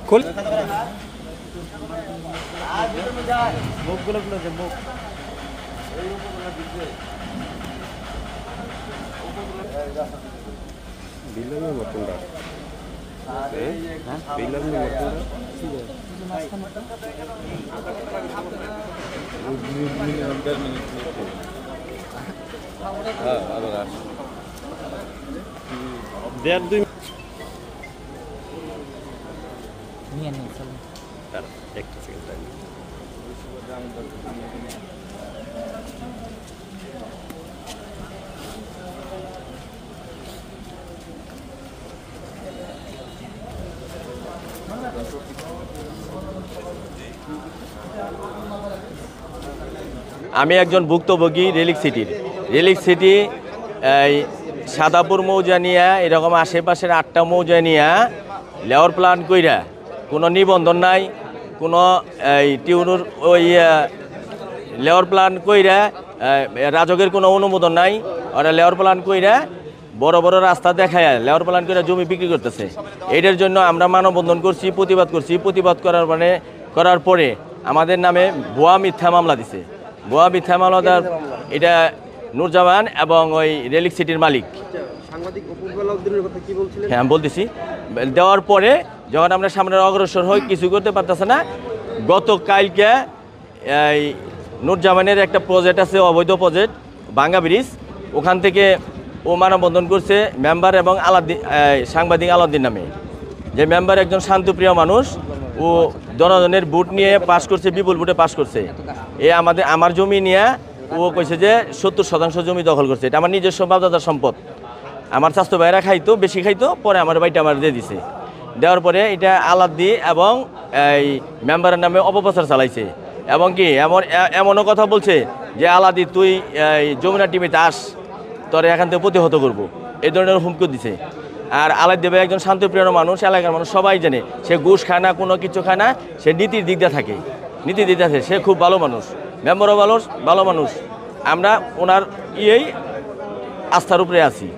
খোল মুখগুলো খুলে দে মুখ বিলনের মতনটা বিলনের মতনটা দেড় দুই নিয়ে নিয়ে চলো একটা সেকেন্ড টাইম আমি একজন ভুক্তভোগী রেলিক সিটি এই সাদাপুর মৌজা নিয়ে এরকম আশেপাশের 8টা মৌজা নিয়ে লেয়ার প্ল্যান কইরা কোনো নিবন্ধন নাই কোনো এই টিউনুর ওই লেয়ার প্ল্যান কইরা রাজকের কোনো অনুমোদন নাই। ওরা লেয়ার প্ল্যান কইরা বড় বড় রাস্তা দেখায় লেয়ার প্ল্যান কইরা জমি বিক্রি করতেছে। এটার জন্য আমরা মানববন্ধন করছি, প্রতিবাদ করার পরে আমাদের নামে ভুয়া মিথ্যা মামলা দিছে। ভুয়া মিথ্যা মামলা দেওয়ার এটা নুরজামান এবং ওই রেলিক সিটির মালিক। হ্যাঁ বলতেছি, দেওয়ার পরে যখন আমরা সামনে অগ্রসর হই কিছু করতে পারতেছে না। গতকালকে এই নুরজামানের একটা প্রজেক্ট আছে, অবৈধ প্রজেক্ট ভাঙ্গা ব্রিজ, ওখান থেকে ও মানববন্ধন করছে মেম্বার এবং সাংবাদিক আলাউদ্দিন নামে। যে মেম্বার একজন শান্তপ্রিয় মানুষ, ও জনগণের ভোট নিয়ে পাশ করছে, বিপুল ভোটে পাশ করছে। আমার জমি নিয়ে ও কইছে যে 70% জমি দখল করছে। এটা আমার নিজস্ব বাপদাদার সম্পদ। আমার স্বাস্থ্য ভাইরা খাইতো, বেশি খাইতো, পরে আমার বাড়িটা আমার দিয়ে দিছে। দেওয়ার পরে এটা আলাদ্দি এবং এই মেম্বারের নামে অপপ্রচার চালাইছে। এবং কি এমনও কথা বলছে যে আলাদি তুই এই যমুনা টিভিতে আস, তোরে এখান থেকে প্রতিহত করবো, এই ধরনের হুমকি দিছে। আর আলাদি ভাই একজন শান্তপ্রিয় মানুষ, এলাকার মানুষ সবাই জানে। সে ঘুষ খায় না, কোনো কিছু খায় না, সে নীতির দিক দিয়ে থাকে, সে খুব ভালো মানুষ, মেম্বারও ভালো মানুষ। আমরা ওনার আস্থার উপরে আছি।